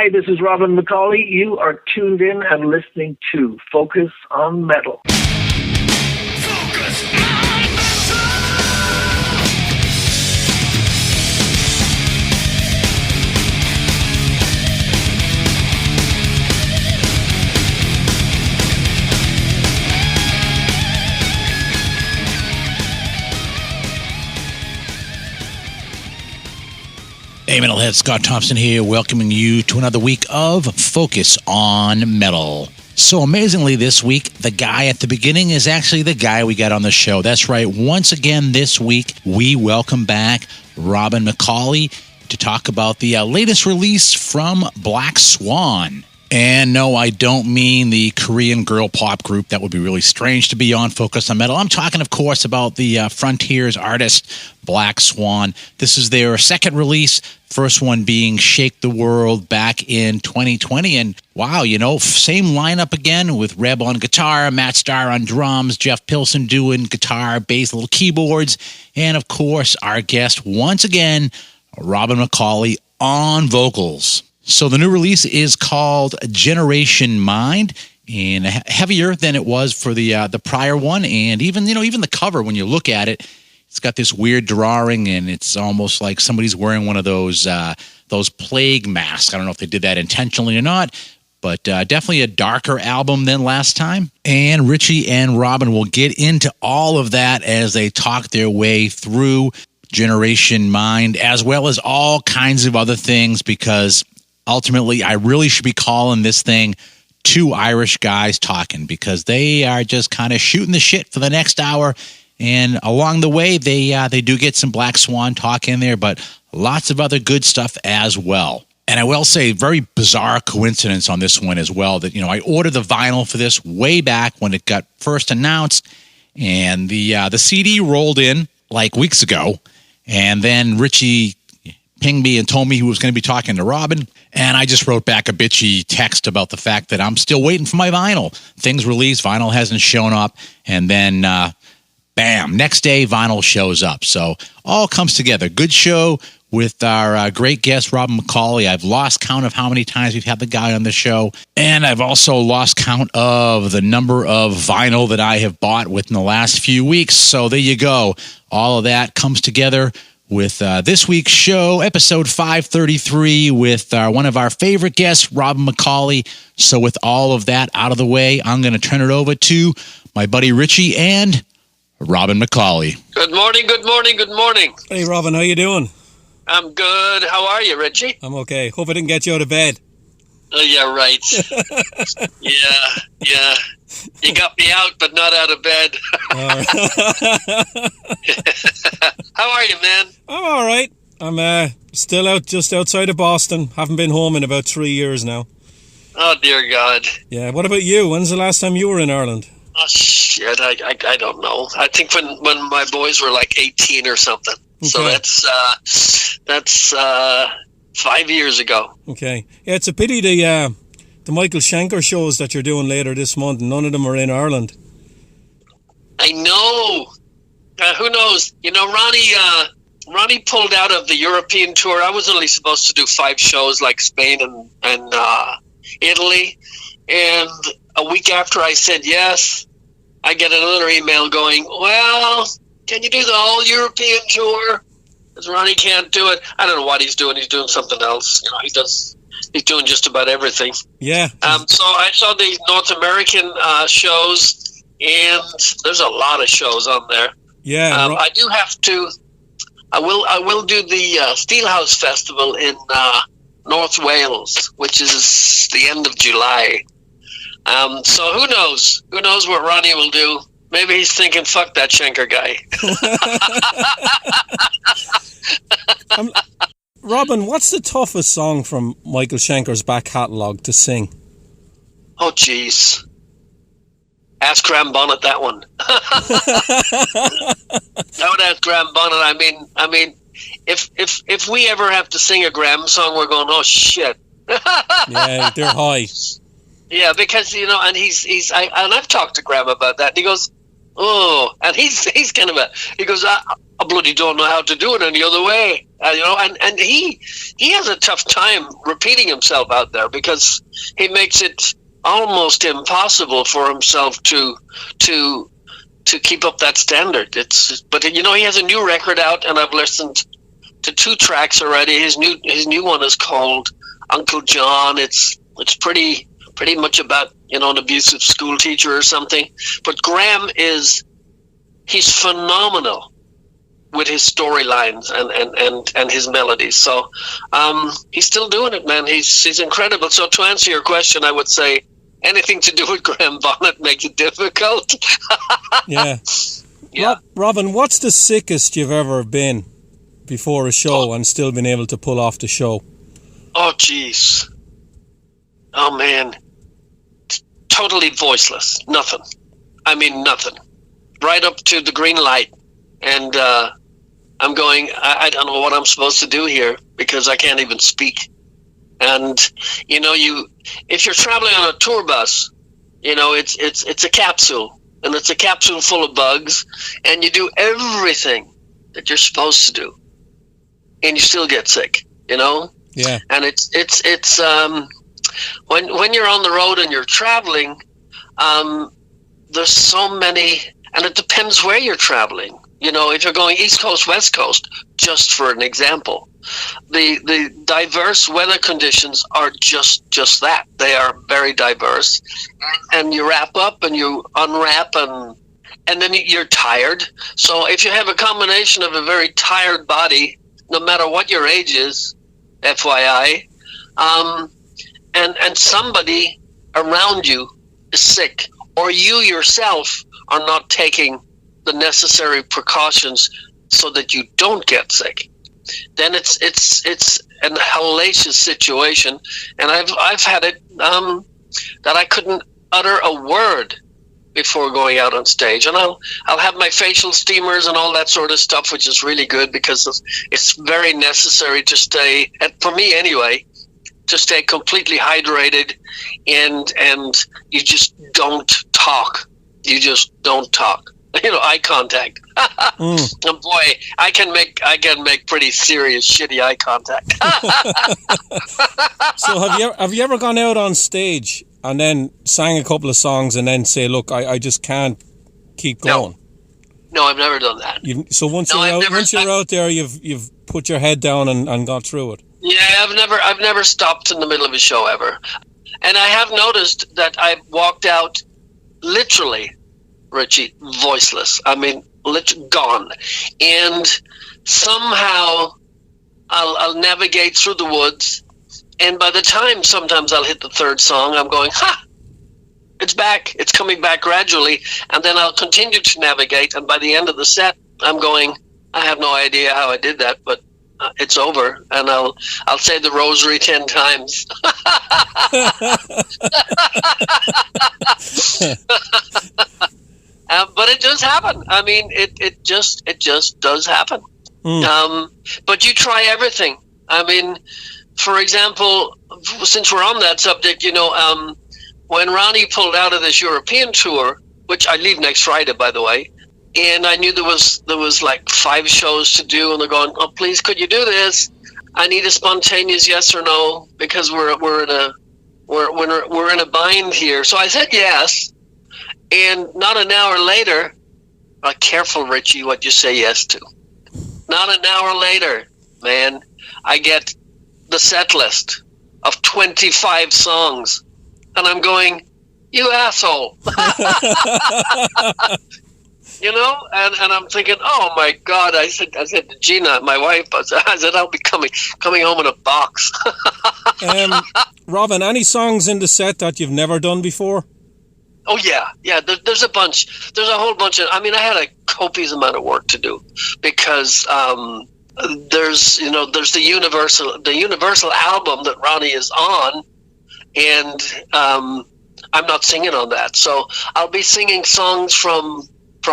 Hi, this is Robin McAuley. You are tuned in and listening to Focus on Metal. Focus on metal. Hey, Metalhead, Scott Thompson here, welcoming you to another week of Focus on Metal. So amazingly this week, the guy at the beginning is actually the guy we got on the show. That's right, once again this week, we welcome back Robin McAuley to talk about the latest release from Black Swan. And no, I don't mean the Korean girl pop group. That would be really strange to be on Focus on Metal. I'm talking, of course, about the Frontiers artist, Black Swan. This is their second release, first one being Shake the World back in 2020. And wow, you know, same lineup again with Reb on guitar, Matt Starr on drums, Jeff Pilson doing guitar, bass, little keyboards, and of course, our guest once again, Robin McAuley on vocals. So the new release is called Generation Mind, and heavier than it was for the prior one. And even the cover, when you look at it, it's got this weird drawing, and it's almost like somebody's wearing one of those plague masks. I don't know if they did that intentionally or not, but definitely a darker album than last time. And Richie and Robin will get into all of that as they talk their way through Generation Mind, as well as all kinds of other things, because ultimately, I really should be calling this thing Two Irish Guys Talking, because they are just kind of shooting the shit for the next hour. And along the way, they do get some Black Swan talk in there, but lots of other good stuff as well. And I will say, very bizarre coincidence on this one as well, that, I ordered the vinyl for this way back when it got first announced, and the CD rolled in like weeks ago, and then Richie pinged me and told me he was going to be talking to Robin, and I just wrote back a bitchy text about the fact that I'm still waiting for my vinyl. Things released, vinyl hasn't shown up, and then bam, next day vinyl shows up. So all comes together. Good show with our great guest, Robin McAuley. I've lost count of how many times we've had the guy on the show, and I've also lost count of the number of vinyl that I have bought within the last few weeks. So there you go. All of that comes together with this week's show, episode 533, with one of our favorite guests, Robin McAuley. So with all of that out of the way, I'm going to turn it over to my buddy Richie and Robin McAuley. Good morning, good morning, good morning. Hey, Robin, how you doing? I'm good. How are you, Richie? I'm okay. Hope I didn't get you out of bed. Yeah, right. Yeah. You got me out, but not out of bed. How are you, man? I'm all right. I'm still out just outside of Boston. Haven't been home in about 3 years now. Oh, dear God. Yeah, what about you? When's the last time you were in Ireland? Oh, shit. I don't know. I think when my boys were like 18 or something. Okay. So that's 5 years ago. Okay. Yeah, it's a pity the Michael Schenker shows that you're doing later this month, none of them are in Ireland. I know. Who knows? Ronnie pulled out of the European tour. I was only supposed to do 5 shows, like Spain and Italy. And a week after I said yes, I get another email going, well, can you do the whole European tour? Because Ronnie can't do it. I don't know what he's doing. He's doing something else. He's doing just about everything. Yeah. So I saw the North American shows, and there's a lot of shows on there. Yeah. I do have to. I will do the Steelhouse Festival in North Wales, which is the end of July. So who knows? Who knows what Ronnie will do? Maybe he's thinking, fuck that Schenker guy. Robin, what's the toughest song from Michael Schenker's back catalogue to sing? Oh, jeez. Ask Graham Bonnet that one. I would ask Graham Bonnet. I mean, if we ever have to sing a Graham song, we're going, oh, shit. Yeah, they're high. Yeah, because, and I've talked to Graham about that, and he goes, oh, and he's kind of he goes, I bloody don't know how to do it any other way. and he has a tough time repeating himself out there because he makes it almost impossible for himself to keep up that standard. But he has a new record out, and I've listened to 2 tracks already. His new one is called Uncle John. It's pretty much about an abusive school teacher or something. But Graham he's phenomenal with his storylines and his melodies. So he's still doing it, man. He's incredible. So to answer your question, I would say anything to do with Graham Bonnet makes it difficult. Yeah. Robin, what's the sickest you've ever been before a show and still been able to pull off the show? Oh, jeez. Oh, man. Totally voiceless. Nothing. I mean, nothing. Right up to the green light. And I'm going, I don't know what I'm supposed to do here because I can't even speak. And, if you're traveling on a tour bus, it's a capsule. And it's a capsule full of bugs. And you do everything that you're supposed to do. And you still get sick, Yeah. And it's when you're on the road and you're traveling, there's so many, and it depends where you're traveling. If you're going East Coast, West Coast, just for an example, the diverse weather conditions are just that. They are very diverse, and you wrap up and you unwrap and then you're tired. So if you have a combination of a very tired body, no matter what your age is, FYI, and somebody around you is sick, or you yourself are not taking the necessary precautions so that you don't get sick, then it's an hellacious situation. And I've had it that I couldn't utter a word before going out on stage, and I'll have my facial steamers and all that sort of stuff, which is really good because it's very necessary to stay, and for me anyway, to stay completely hydrated, and you just don't talk. You just don't talk. Eye contact. And boy, I can make pretty serious shitty eye contact. So have you ever gone out on stage and then sang a couple of songs and then say, look, I just can't keep going? No, I've never done that. So once you're out there, you've put your head down and got through it. Yeah, I've never stopped in the middle of a show ever. And I have noticed that I've walked out literally, Richie, voiceless. I mean, gone. And somehow I'll navigate through the woods, and by the time sometimes I'll hit the 3rd song, I'm going, it's back. It's coming back gradually. And then I'll continue to navigate, and by the end of the set, I'm going, I have no idea how I did that, but it's over, and I'll say the rosary 10 times. But it does happen. I mean, it just does happen. But you try everything. I mean, for example, since we're on that subject, when Ronnie pulled out of this European tour, which I leave next Friday, by the way, and I knew there was like 5 shows to do, and they're going, oh, please, could you do this? I need a spontaneous yes or no because we're in a bind here. So I said yes, and not an hour later, careful, Richie, what you say yes to. Not an hour later, man, I get the set list of 25 songs, and I'm going, you asshole. And I'm thinking, oh my God! I said to Gina, my wife, I said I'll be coming home in a box. Robin, any songs in the set that you've never done before? Oh yeah. There's a bunch. There's a whole bunch of. I mean, I had a copious amount of work to do because there's the Universal album that Ronnie is on, and I'm not singing on that. So I'll be singing songs from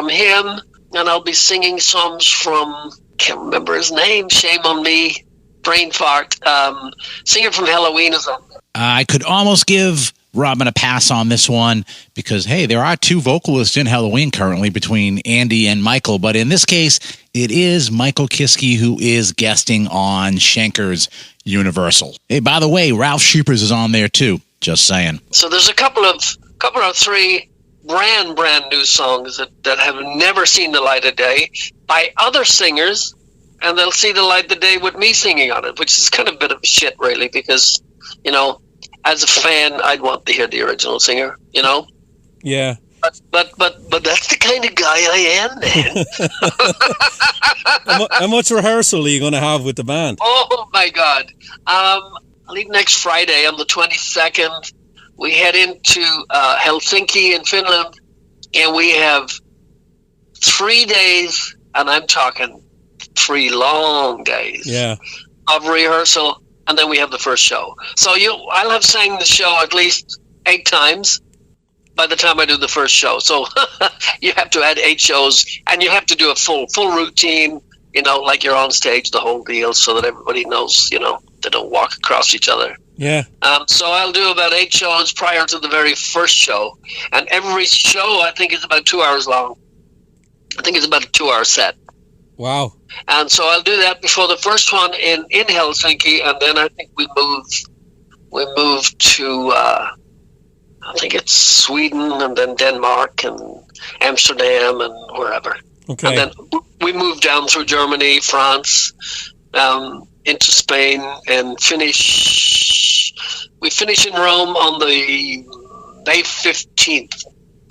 him, and I'll be singing songs from, can't remember his name, shame on me, brain fart, singer from Halloween is on. I could almost give Robin a pass on this one because, hey, there are two vocalists in Halloween currently between Andy and Michael. But in this case, it is Michael Kiske who is guesting on Schenker's Universal. Hey, by the way, Ralph Sheepers is on there too. Just saying. So there's a couple of three brand new songs that have never seen the light of day by other singers, and they'll see the light of the day with me singing on it, which is kind of a bit of shit, really, because, you know, as a fan, I'd want to hear the original singer, you know? Yeah. But that's the kind of guy I am, man. How much rehearsal are you going to have with the band? Oh, my God. I leave next Friday on the 22nd. We head into Helsinki in Finland, and we have 3 days, and I'm talking 3 long days of rehearsal, and then we have the first show. So I'll have sang the show at least 8 times by the time I do the first show. So you have to add 8 shows, and you have to do a full routine, you know, like you're on stage, the whole deal, so that everybody knows, you know, they don't walk across each other. Yeah. So I'll do about 8 shows prior to the very first show, and every show I think is about 2 hours long. I think it's about a 2-hour set. Wow. And so I'll do that before the first one in Helsinki, and then I think we move to I think it's Sweden, and then Denmark, and Amsterdam, and wherever. Okay. And then we move down through Germany, France, into Spain, and finish in Rome on the May 15th.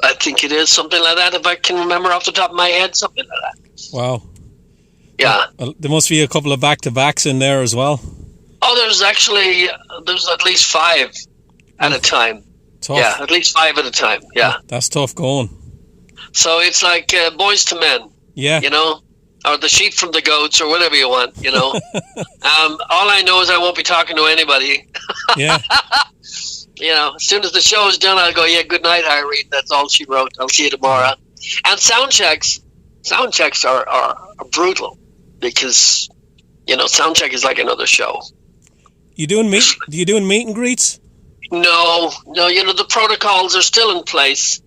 I think it is, something like that, if I can remember off the top of my head, something like that. Wow. Yeah. Well, there must be a couple of back-to-backs in there as well. Oh, there's at least 5 at a time. Tough. Yeah, at least 5 at a time, yeah. That's tough going. So it's like Boys to Men, Yeah. you know, or The Sheep from the Goats, or whatever you want, you know. All I know is I won't be talking to anybody. Yeah. You know, as soon as the show is done, I'll go, yeah, good night, Irene. That's all she wrote. I'll see you tomorrow. And sound checks are brutal because, you know, sound check is like another show. You doing meet and greets? No, you know, the protocols are still in place.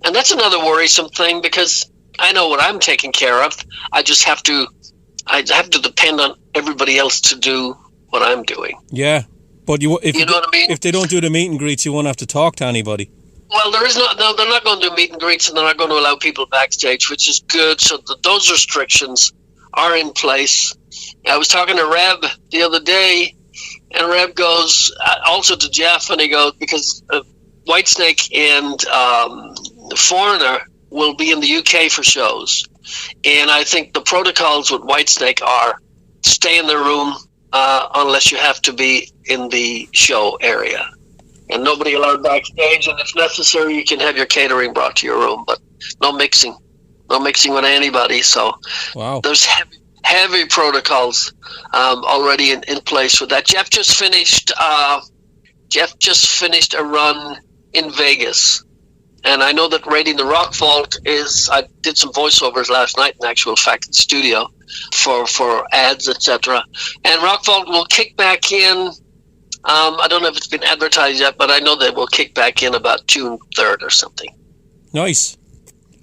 And that's another worrisome thing because I know what I'm taking care of. I have to depend on everybody else to do what I'm doing. Yeah. But you know what I mean? If they don't do the meet and greets, you won't have to talk to anybody. Well, they're not going to do meet and greets, and they're not going to allow people backstage, which is good. So those restrictions are in place. I was talking to Reb the other day, and Reb goes also to Jeff, and he goes, because Whitesnake and the Foreigner will be in the UK for shows, and I think the protocols with Whitesnake are stay in the room unless you have to be in the show area. And nobody allowed backstage, and if necessary, you can have your catering brought to your room, but no mixing with anybody. So wow. There's heavy protocols already in place with that. Jeff just finished a run in Vegas, and I know that Raiding the Rock Vault I did some voiceovers last night, in actual fact, in the studio for ads, etc. And Rock Vault will kick back in. I don't know if it's been advertised yet, but I know they will kick back in about June 3rd or something. Nice.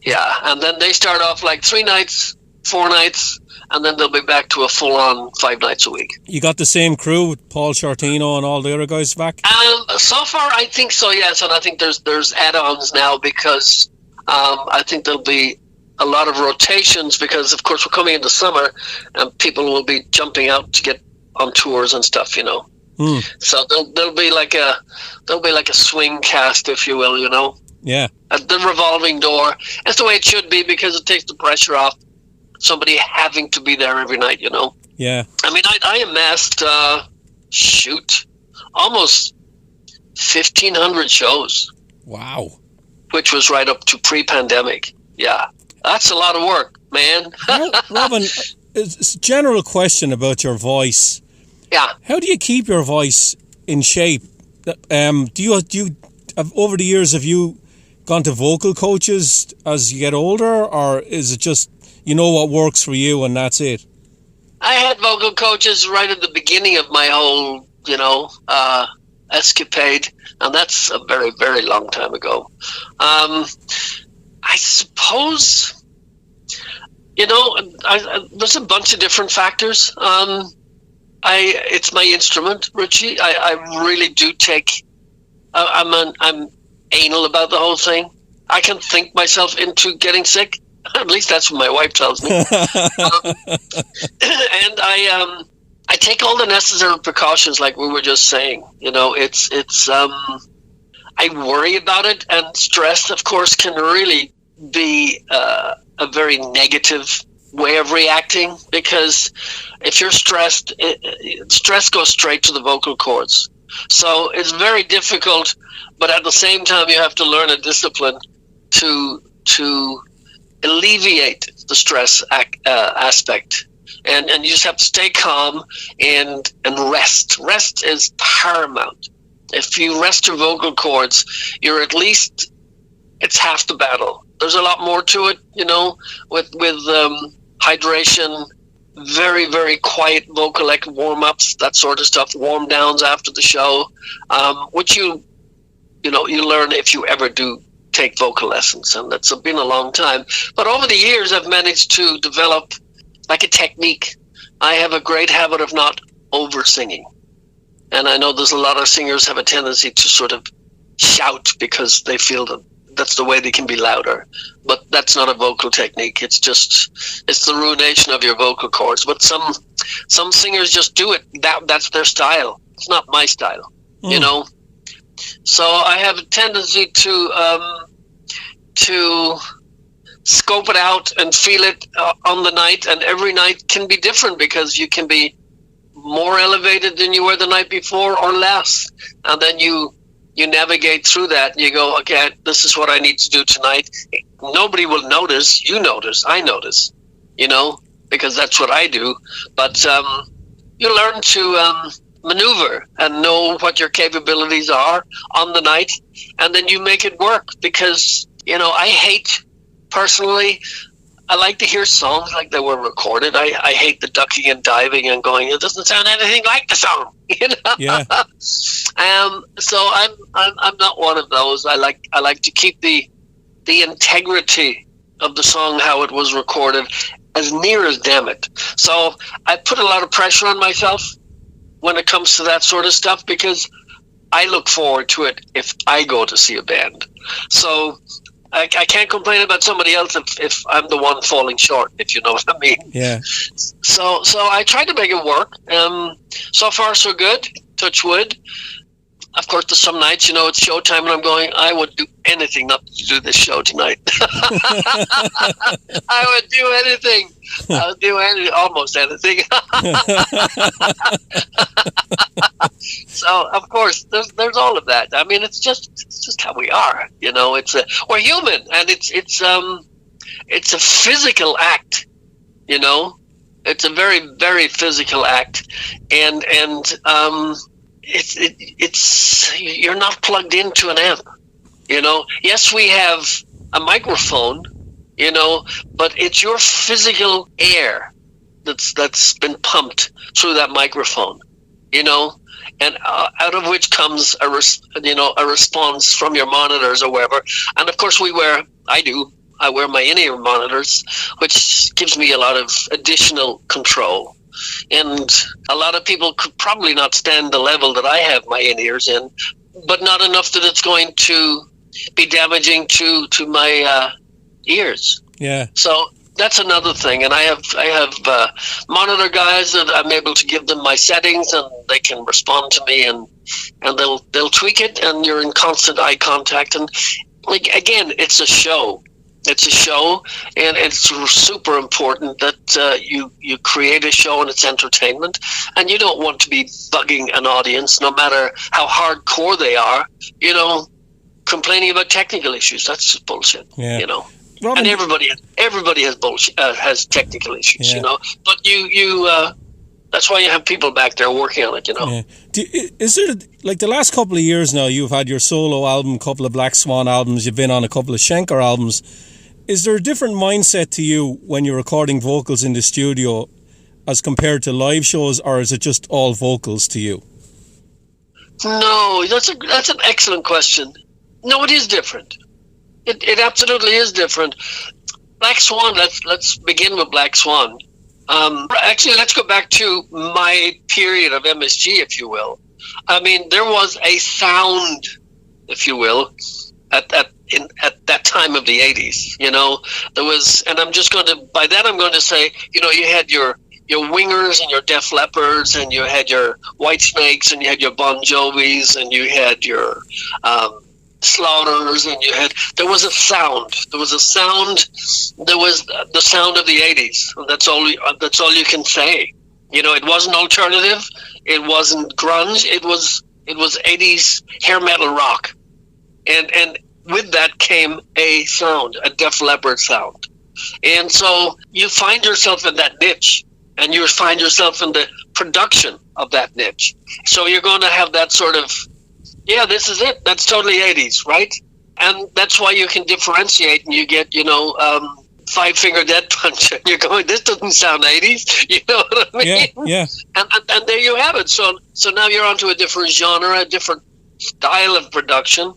Yeah, and then they start off like 3 nights, 4 nights, and then they'll be back to a full-on 5 nights a week. You got the same crew with Paul Shortino and all the other guys back? So far, I think so, yes, and I think there's add-ons now because I think there'll be a lot of rotations because, of course, we're coming into summer, and people will be jumping out to get on tours and stuff, you know. So there'll be like a swing cast, if you will, you know. Yeah. At the revolving door. That's the way it should be because it takes the pressure off somebody having to be there every night, you know. Yeah. I mean, I amassed almost 1,500 shows. Wow. Which was right up to pre-pandemic. Yeah, that's a lot of work, man. Robin, it's a general question about your voice. Yeah. How do you keep your voice in shape? Do you over the years, have you gone to vocal coaches as you get older, or is it just you know what works for you and that's it? I had vocal coaches right at the beginning of my whole, escapade, and that's a very, very long time ago. I suppose, there's a bunch of different factors. It's my instrument, Richie. I really do take. I'm anal about the whole thing. I can think myself into getting sick. At least that's what my wife tells me. And I take all the necessary precautions, like we were just saying. I worry about it, and stress, of course, can really be a very negative way of reacting, because if you're stressed, stress goes straight to the vocal cords. So it's very difficult, but at the same time, you have to learn a discipline to alleviate the stress aspect. And you just have to stay calm and rest. Rest is paramount. If you rest your vocal cords, you're at least, it's half the battle. There's a lot more to it, with hydration, very, very quiet vocal warm-ups, that sort of stuff, warm-downs after the show, which you learn if you ever do take vocal lessons, and that's been a long time. But over the years, I've managed to develop like a technique. I have a great habit of not over-singing. And I know there's a lot of singers have a tendency to sort of shout because they feel that that's the way they can be louder. But that's not a vocal technique. It's the ruination of your vocal cords. But some singers just do it. That's their style. It's not my style, So I have a tendency to scope it out and feel it on the night. And every night can be different, because you can be more elevated than you were the night before or less. And then you navigate through that and you go, okay, this is what I need to do tonight. Nobody will notice. You notice. I notice, because that's what I do. But you learn to maneuver and know what your capabilities are on the night, and then you make it work. Because, I hate, personally, I like to hear songs like they were recorded. I hate the ducking and diving and going, it doesn't sound anything like the song, Yeah. So I'm not one of those. I like to keep the integrity of the song, how it was recorded, as near as damn it. So I put a lot of pressure on myself when it comes to that sort of stuff, because I look forward to it if I go to see a band. So I can't complain about somebody else if I'm the one falling short, if you know what I mean. Yeah. So I tried to make it work. So far, so good. Touch wood. Of course, there's some nights, it's showtime, and I'm going, I would do anything not to do this show tonight. I would do anything. I would do almost anything. So, of course, there's all of that. I mean, it's just how we are. We're human, and it's a physical act. It's a very, very physical act, and it's you're not plugged into an amp. Yes, we have a microphone, but it's your physical air that's been pumped through that microphone, and out of which comes a response from your monitors or wherever. And of course, I wear my in-ear monitors, which gives me a lot of additional control. And a lot of people could probably not stand the level that I have my in-ears in, but not enough that it's going to be damaging to my ears. Yeah. So that's another thing. And I have monitor guys that I'm able to give them my settings, and they can respond to me, and they'll tweak it, and you're in constant eye contact. And again, it's a show. It's a show, and it's super important that you create a show and it's entertainment, and you don't want to be bugging an audience, no matter how hardcore they are, complaining about technical issues. That's just bullshit, Robin, and everybody has bullshit, has technical issues, but you that's why you have people back there working on it, Yeah. Is there, the last couple of years now, you've had your solo album, a couple of Black Swan albums, you've been on a couple of Schenker albums. Is there a different mindset to you when you're recording vocals in the studio as compared to live shows, or is it just all vocals to you? No, that's an excellent question. No, it is different. It absolutely is different. Black Swan. Let's begin with Black Swan. Actually, let's go back to my period of MSG, if you will. I mean, there was a sound, if you will, at that time of the 80s. You know, there was, and I'm going to say, you know, you had your Wingers and your Def Leppards, and you had your White Snakes, and you had your Bon Jovis, and you had your Slaughters, and there was a sound. There was the sound of the 80s. That's all you can say. You know, it wasn't alternative, it wasn't grunge, it was 80s hair metal rock. And with that came a sound, a Def Leppard sound. And so you find yourself in that niche, and you find yourself in the production of that niche. So you're going to have that sort of, yeah, this is it. That's totally 80s, right? And that's why you can differentiate, and you get, you know, Five Finger Death Punch. And you're going, this doesn't sound 80s. You know what I mean? Yeah. And there you have it. So now you're onto a different genre, a different style of production,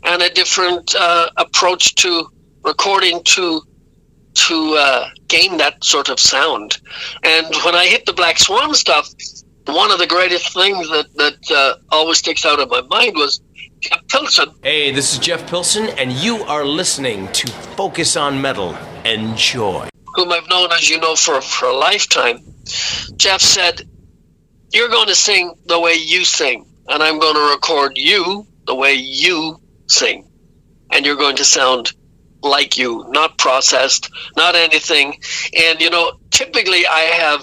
and a different approach to recording to gain that sort of sound. And when I hit the Black Swan stuff, one of the greatest things that always sticks out in my mind was Jeff Pilson. Hey, this is Jeff Pilson, and you are listening to Focus on Metal. Enjoy. Whom I've known, as you know, for a lifetime. Jeff said, you're going to sing the way you sing, and I'm going to record you the way you sing. And you're going to sound like you, not processed, not anything. And, you know, typically I'm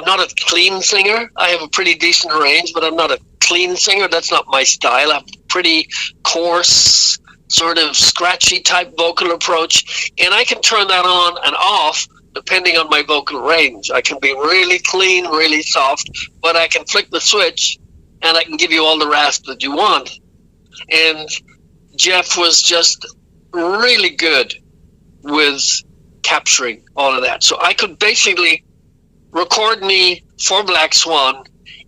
not a clean singer. I have a pretty decent range, but I'm not a clean singer. That's not my style. I have a pretty coarse, sort of scratchy type vocal approach, and I can turn that on and off depending on my vocal range. I can be really clean, really soft, but I can flick the switch and I can give you all the rasp that you want. And Jeff was just really good with capturing all of that. So I could basically record me for Black Swan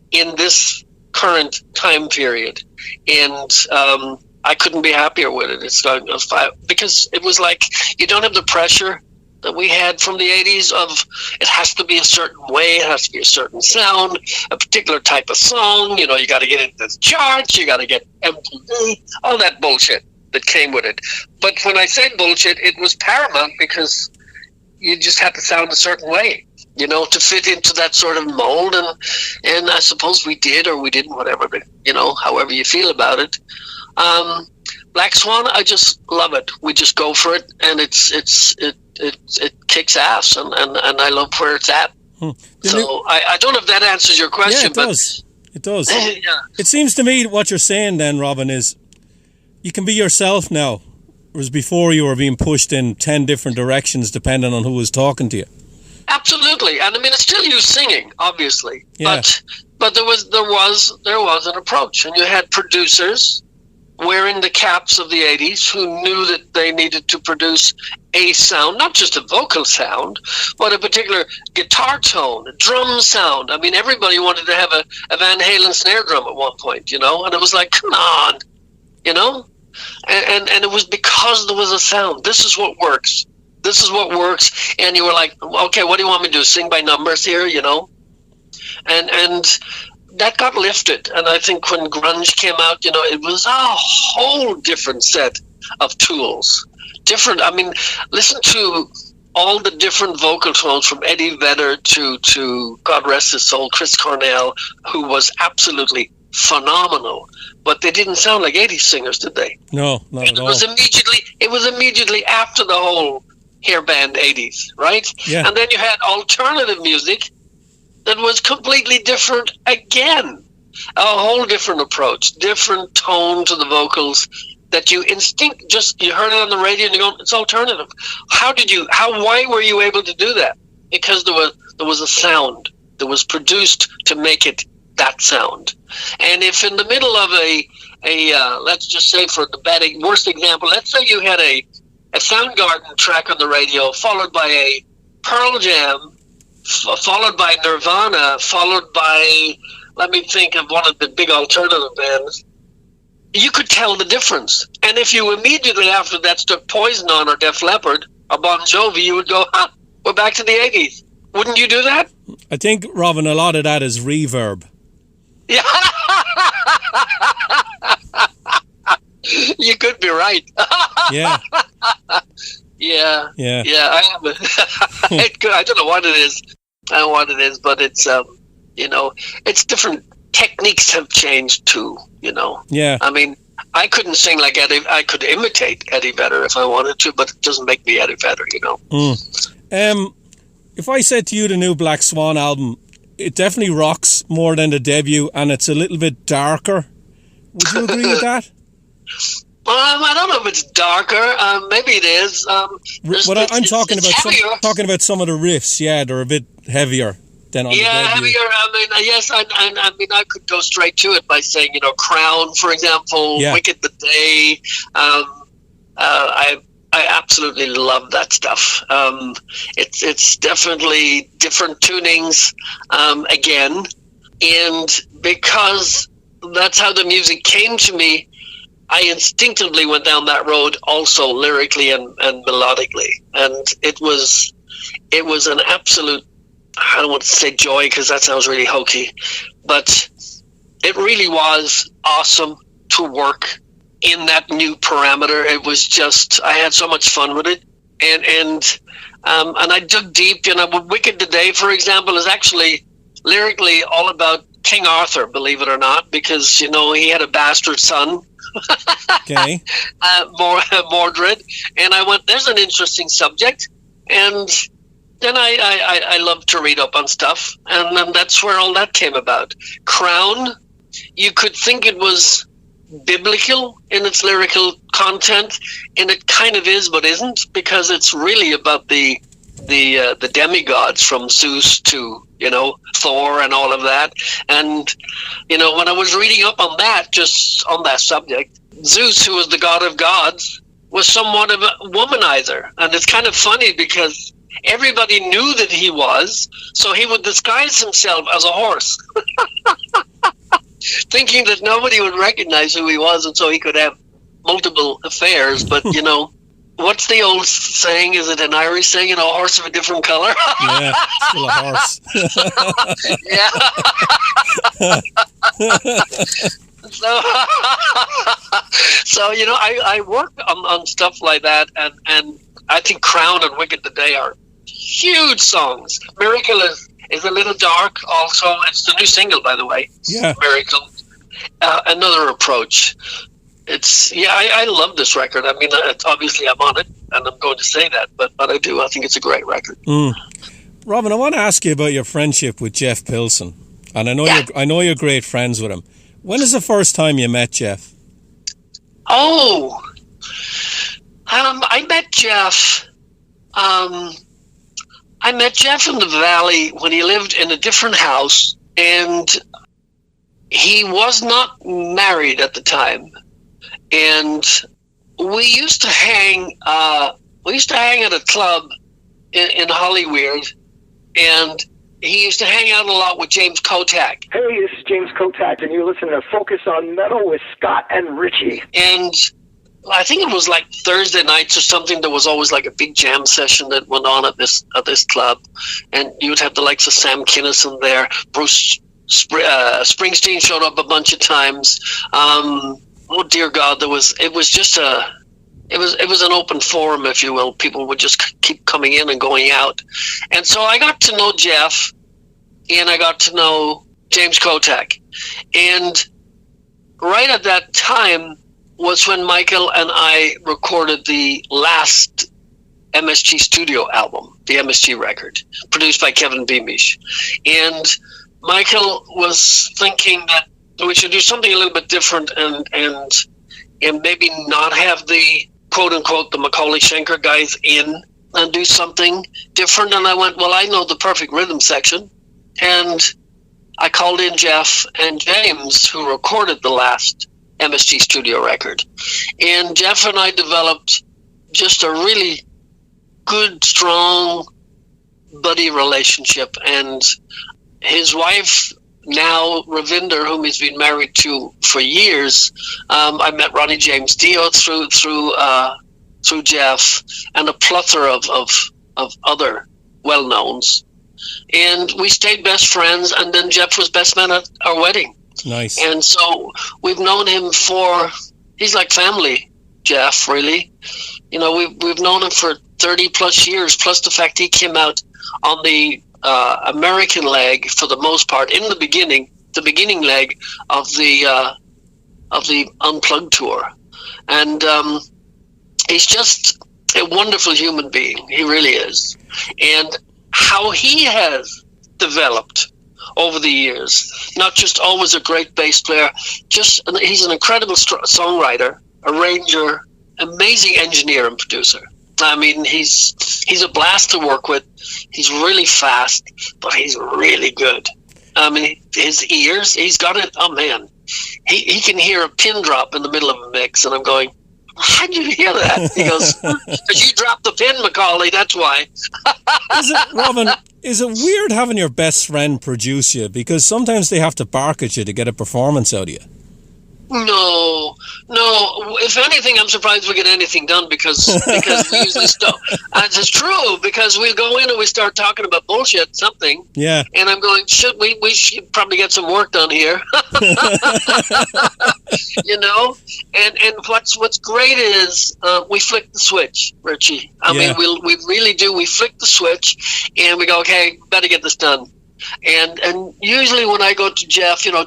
in this current time period, and I couldn't be happier with it. Because it was like, you don't have the pressure that we had from the 80s of it has to be a certain way, it has to be a certain sound, a particular type of song, you know, you got to get into the charts, you got to get MTV, all that bullshit that came with it. But when I say bullshit, it was paramount because you just had to sound a certain way, you know, to fit into that sort of mold. And I suppose we did or we didn't, whatever, but, you know, however you feel about it. Black Swan, I just love it. We just go for it, and it kicks ass, and I love where it's at. So I don't know if that answers your question. Yeah, it does. It does. Yeah. It seems to me what you're saying then, Robin, is you can be yourself now, whereas before you were being pushed in 10 different directions depending on who was talking to you. Absolutely, and I mean it's still you singing, obviously. Yeah. But there was an approach, and you had producers wearing the caps of the 80s who knew that they needed to produce a sound, not just a vocal sound, but a particular guitar tone, a drum sound. I mean, everybody wanted to have a Van Halen snare drum at one point, you know, and it was like, come on, you know, and it was because there was a sound. This is what works. This is what works. And you were like, okay, what do you want me to do? Sing by numbers here, you know? And that got lifted. And I think when grunge came out, you know, it was a whole different set of tools. I mean, listen to all the different vocal tones from Eddie Vedder to God rest his soul, Chris Cornell, who was absolutely phenomenal. But they didn't sound like 80s singers, did they? No, not at all. It was immediately after the whole hair band 80s, right? Yeah. And then you had alternative music that was completely different again. A whole different approach, different tone to the vocals that you heard it on the radio and you go, it's alternative. Why were you able to do that? Because there was a sound that was produced to make it that sound. And if in the middle of a let's just say for the worst example, let's say you had a Soundgarden track on the radio, followed by a Pearl Jam, followed by Nirvana, followed by let me think of one of the big alternative bands. You could tell the difference. And if you immediately after that stuck Poison on or Def Leppard or Bon Jovi, you would go, we're back to the 80s. Wouldn't you do that? I think, Robin, a lot of that is reverb. Yeah. You could be right. Yeah. Yeah. Yeah. Yeah. I don't know what it is. I don't know what it is, but it's, it's different. Techniques have changed too, Yeah. I mean, I couldn't sing like Eddie. I could imitate Eddie Vedder if I wanted to, but it doesn't make me Eddie Vedder, If I said to you the new Black Swan album, it definitely rocks more than the debut, and it's a little bit darker. Would you agree with that? I don't know if it's darker. Maybe it is. I'm talking about some of the riffs. Yeah, they're a bit heavier than on the debut. Heavier. I mean, yes. I could go straight to it by saying, Crown, for example, Wicked the Day. I absolutely love that stuff. It's definitely different tunings again, and because that's how the music came to me, I instinctively went down that road also lyrically and melodically, and it was an absolute, I don't want to say joy because that sounds really hokey, but it really was awesome to work in that new parameter. It was just, I had so much fun with it, and I dug deep. Wicked Today, for example, is actually lyrically all about King Arthur, believe it or not, because he had a bastard son. Okay. Mordred, and I went, there's an interesting subject, and then I love to read up on stuff, and then that's where all that came about. Crown, you could think it was biblical in its lyrical content, and it kind of is but isn't, because it's really about the demigods, from Zeus to Thor and all of that. And when I was reading up on that, just on that subject, Zeus, who was the god of gods, was somewhat of a womanizer. And it's kind of funny because everybody knew that he was, so he would disguise himself as a horse, thinking that nobody would recognize who he was, and so he could have multiple affairs. But what's the old saying? Is it an Irish saying? A horse of a different color? Yeah, still a horse. So I work on stuff like that, and I think Crown and Wicked Today are huge songs. Miracle is a little dark also. It's the new single, by the way. Yeah. Miracle. Another approach. I love this record. I mean, obviously I'm on it, and I'm going to say that, but I do. I think it's a great record. Robin, I want to ask you about your friendship with Jeff Pilson, and I know you're great friends with him. When is the first time you met Jeff? Oh, I met Jeff. I met Jeff in the Valley when he lived in a different house, and he was not married at the time. And we used to hang. We used to hang at a club in Hollywood, and he used to hang out a lot with James Kotak. Hey, this is James Kotak, and you're listening to Focus on Metal with Scott and Richie. And I think it was like Thursday nights or something. There was always like a big jam session that went on at this club, and you would have the likes of Sam Kinison there. Bruce Springsteen showed up a bunch of times. Oh dear God, it was an open forum, if you will. People would just keep coming in and going out. And so I got to know Jeff, and I got to know James Kotak. And right at that time was when Michael and I recorded the last MSG studio album, the MSG record, produced by Kevin Beamish. And Michael was thinking that we should do something a little bit different and maybe not have the quote-unquote the McAuley Schenker guys in and do something different. And I went, well, I know the perfect rhythm section. And I called in Jeff and James, who recorded the last MSG studio record. And Jeff and I developed just a really good, strong buddy relationship. And his wife now Ravinder, whom he's been married to for years. I met Ronnie James Dio through Jeff, and a plethora of other well-knowns. And we stayed best friends, and then Jeff was best man at our wedding. Nice. And so we've known him he's like family, Jeff, really. You know, we've known him for 30 plus years, plus the fact he came out on the American leg for the most part in the beginning leg of the Unplugged tour. And he's just a wonderful human being. He really is. And how he has developed over the years, not just always a great bass player, he's an incredible songwriter, arranger, amazing engineer and producer. I mean, he's a blast to work with. He's really fast, but he's really good. I mean, his ears, he's got it. Oh man, he can hear a pin drop in the middle of a mix, and I'm going, how'd you hear that? He goes, because you dropped the pin, McAuley, that's why. Robin, is it weird having your best friend produce you? Because sometimes they have to bark at you to get a performance out of you. No. If anything, I'm surprised we get anything done because we usually stop. It's true, because we'll go in and we start talking about bullshit, something. Yeah. And I'm going, we should probably get some work done here. You know? And what's great is we flick the switch, Richie. I mean, we really do. We flick the switch and we go, okay, better get this done. And usually when I go to Jeff, you know,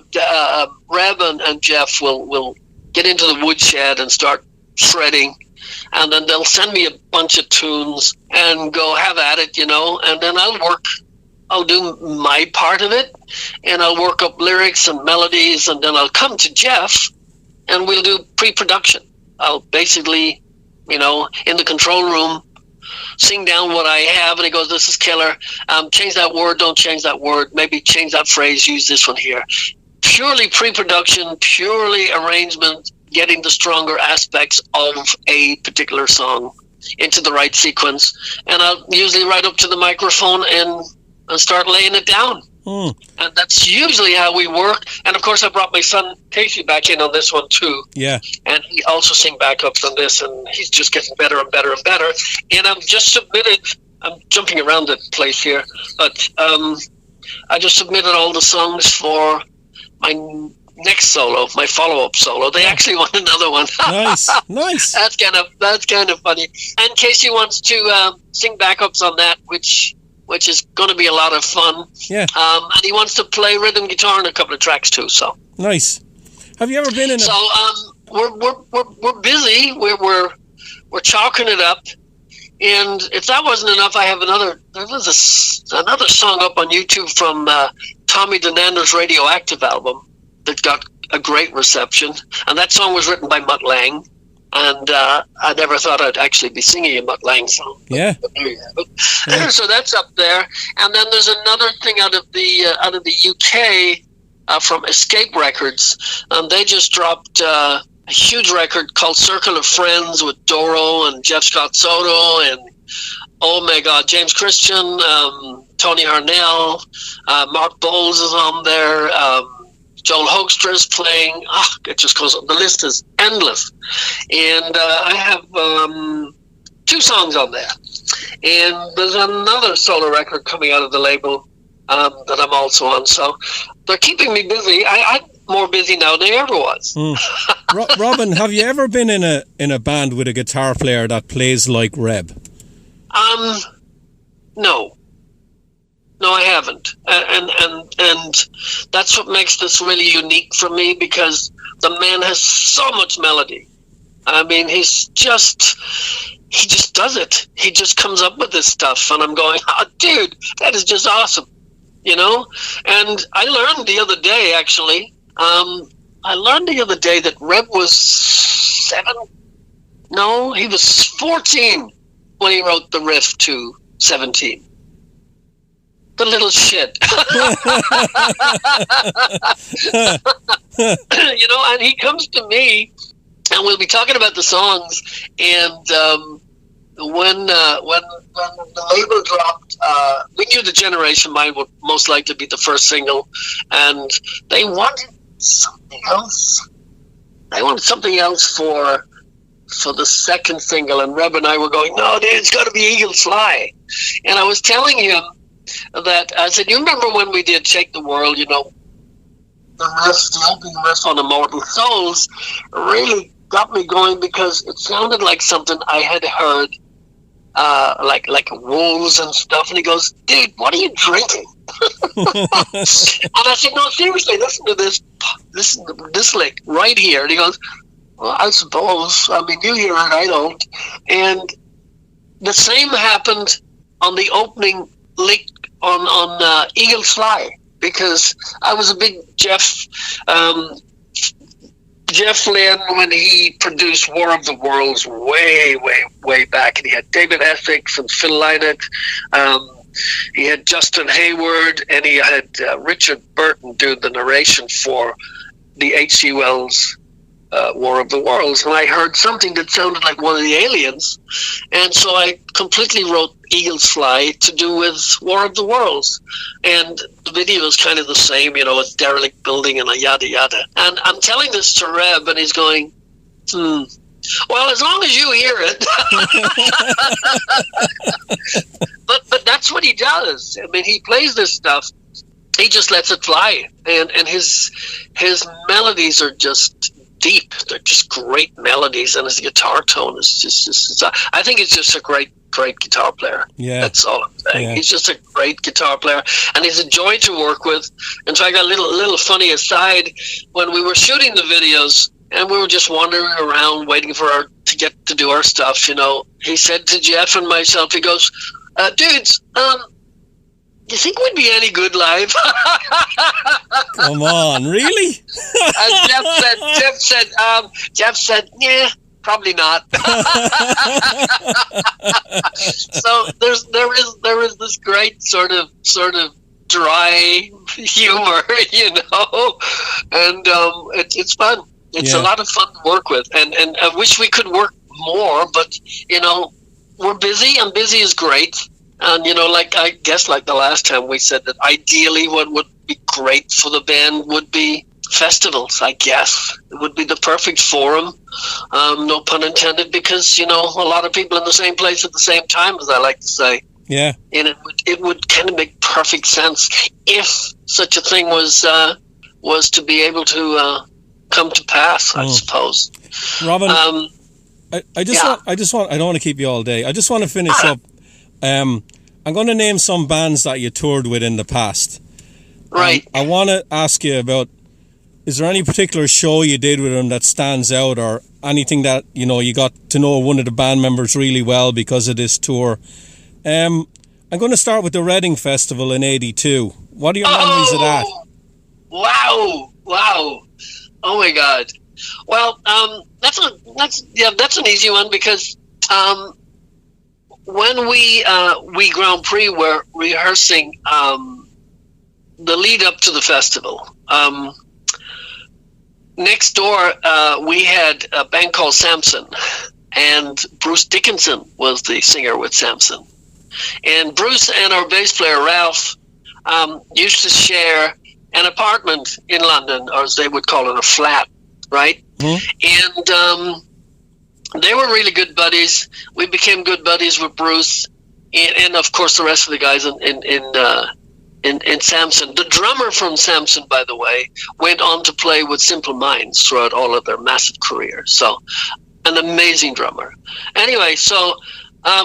Reb and Jeff will get into the woodshed and start shredding, and then they'll send me a bunch of tunes and go have at it, you know, and then I'll do my part of it, and I'll work up lyrics and melodies, and then I'll come to Jeff and we'll do pre-production. I'll basically, you know, in the control room, sing down what I have, and he goes, this is killer. Change that word, don't change that word. Maybe change that phrase, use this one here. Purely pre-production, purely arrangement, getting the stronger aspects of a particular song into the right sequence. And I'll usually right up to the microphone and start laying it down. And that's usually how we work. And of course, I brought my son Casey back in on this one too. Yeah. And he also sing backups on this, and he's just getting better and better and better. And I'm jumping around the place here, but I just submitted all the songs for my next solo, my follow-up solo. They actually want another one. Nice. That's kind of funny. And Casey wants to sing backups on that, which is going to be a lot of fun. Yeah. And he wants to play rhythm guitar in a couple of tracks too. So nice. Have you ever been in? So we're busy. We're chalking it up. And if that wasn't enough, I have another song up on YouTube from Tommy Donander's Radioactive album that got a great reception. And that song was written by Mutt Lange. And I never thought I'd actually be singing a Mutt Lange song. Yeah. But there you have it. Yeah. So that's up there. And then there's another thing out of the UK from Escape Records. They just dropped a huge record called Circle of Friends with Doro and Jeff Scott Soto and, oh my God, James Christian, Tony Harnell, Mark Bowles is on there, Joel Hoekstra is playing. It just goes on. The list is endless. And I have 2 songs on there. And there's another solo record coming out of the label that I'm also on. So they're keeping me busy. I'm more busy now than I ever was. Robin, have you ever been in a band with a guitar player that plays like Reb? No. No, I haven't. And that's what makes this really unique for me, because the man has so much melody. I mean, he just does it. He just comes up with this stuff, and I'm going, dude, that is just awesome, you know? And I learned the other day, actually, that Reb was 7. No, he was 14 when he wrote the riff to 17. The little shit. You know, and he comes to me and we'll be talking about the songs, and when the label dropped, we knew the Generation Mind would most likely be the first single, and they wanted something else. They wanted something else for the second single, and Reb and I were going, no, dude, it's got to be Eagles Fly. And I was telling him that, I said, you remember when we did Shake the World, the opening riff on Immortal Souls really got me going, because it sounded like something I had heard, like wolves and stuff. And he goes, dude, what are you drinking? And I said, no, seriously, listen to this lick right here. And he goes, well, I suppose. I mean, you hear it, I don't. And the same happened on the opening lick on Eagles Fly, because I was a big Jeff Lynne when he produced War of the Worlds way back, and he had David Essex and Phil Lynott. He had Justin Hayward, and he had Richard Burton do the narration for the H.G. Wells War of the Worlds, and I heard something that sounded like one of the aliens, and so I completely wrote Eagles Fly to do with War of the Worlds, and the video is kind of the same, a derelict building and a yada yada, and I'm telling this to Reb, and he's going, well, as long as you hear it. but that's what he does. I mean, he plays this stuff, he just lets it fly, and his melodies are just deep. They're just great melodies, and his guitar tone is just I think he's just a great guitar player. Yeah, that's all I'm saying. Yeah. He's just a great guitar player, and he's a joy to work with. In fact, a little funny aside, when we were shooting the videos and we were just wandering around waiting for to get to do our stuff, he said to Jeff and myself, he goes, dudes, do you think we'd be any good live? Come on, really? And Jeff said, yeah, probably not. So there is this great sort of dry humor, and it's fun. It's a lot of fun to work with, and I wish we could work more, but we're busy, and busy is great. And I guess like the last time we said that ideally what would be great for the band would be festivals. I guess it would be the perfect forum, no pun intended, because a lot of people in the same place at the same time, as I like to say. Yeah. And it would kind of make perfect sense if such a thing was to be able to come to pass, I suppose. Robin, I don't want to keep you all day. I just want to finish up. I'm going to name some bands that you toured with in the past. Right. I want to ask you about, is there any particular show you did with them that stands out, or anything that, you got to know one of the band members really well because of this tour? I'm going to start with the Reading Festival in '82. What are your memories of that? Wow. Oh my God. Well, that's an easy one, because when we Grand Prix were rehearsing the lead up to the festival, next door we had a band called Samson, and Bruce Dickinson was the singer with Samson, and Bruce and our bass player Ralph used to share an apartment in London, or as they would call it, a flat, right? And they were really good buddies. We became good buddies with Bruce, and of course the rest of the guys in Samson. The drummer from Samson, by the way, went on to play with Simple Minds throughout all of their massive careers. So, an amazing drummer. Anyway, so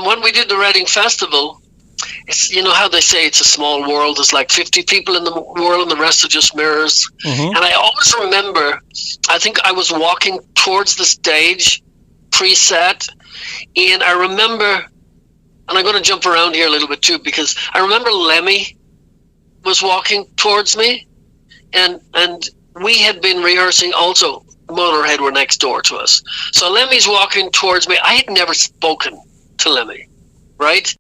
when we did the Reading Festival, it's, how they say it's a small world. There's like 50 people in the world, and the rest are just mirrors. And I always remember, I think I was walking towards the stage preset, and I remember, and I'm going to jump around here a little bit too, because I remember Lemmy was walking towards me, and we had been rehearsing also. Motorhead were next door to us, so Lemmy's walking towards me. I had never spoken to Lemmy, right?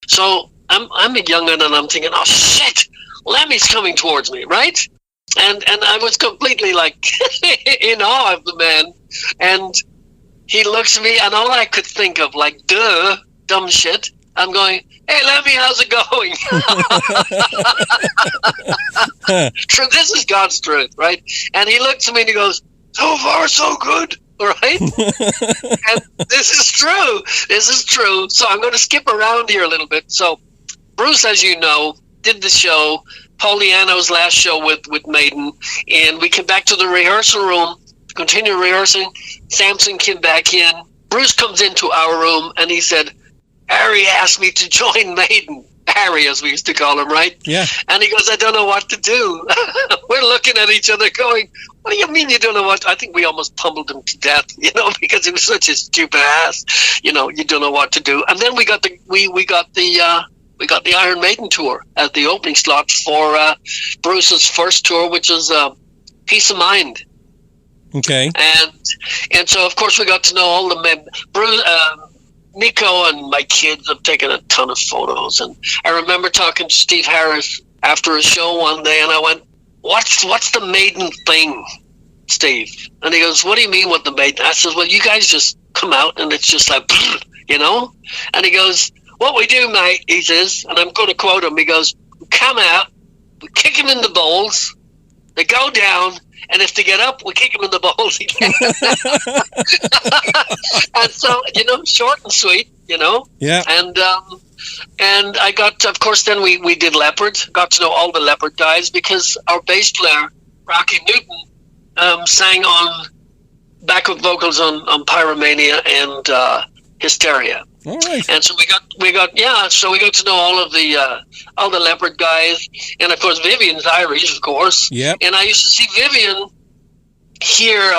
So I'm a young'un, and I'm thinking, oh shit, Lemmy's coming towards me, right? And I was completely like in awe of the man, and he looks at me, and all I could think of, like, duh, dumb shit. I'm going, hey, Lemmy, how's it going? So this is God's truth, right? And he looks at me and he goes, so far, so good, right? And this is true. This is true. So I'm going to skip around here a little bit. So Bruce, as you know, did the show, Paul Di'Anno's last show with Maiden, and we came back to the rehearsal room, continue rehearsing. Samson came back in. Bruce comes into our room, and he said, Harry asked me to join Maiden. Harry, as we used to call him, right? Yeah. And he goes, I don't know what to do. We're looking at each other going, what do you mean you don't know what? I think we almost pummeled him to death, because he was such a stupid ass. You don't know what to do. And then we got the Iron Maiden tour as the opening slot for Bruce's first tour, which is Peace of Mind. Okay. And so, of course, we got to know all the men. Bruce, Nico and my kids have taken a ton of photos, and I remember talking to Steve Harris after a show one day, and I went, "What's the Maiden thing, Steve?" And he goes, "What do you mean, what the Maiden?" I said, "Well, you guys just come out, and it's just like, And he goes, "What we do, mate," he says, and I'm going to quote him. He goes, "We come out, we kick them in the balls, they go down." And if they get up, we kick them in the balls again. And so, short and sweet, Yeah. And I got, of course, then we did Leopard, got to know all the Leopard guys, because our bass player, Rocky Newton, sang on backup vocals on Pyromania and Hysteria. All right. And so we got to know all the Leopard guys, and of course Vivian's Irish, of course. Yep. And I used to see Vivian here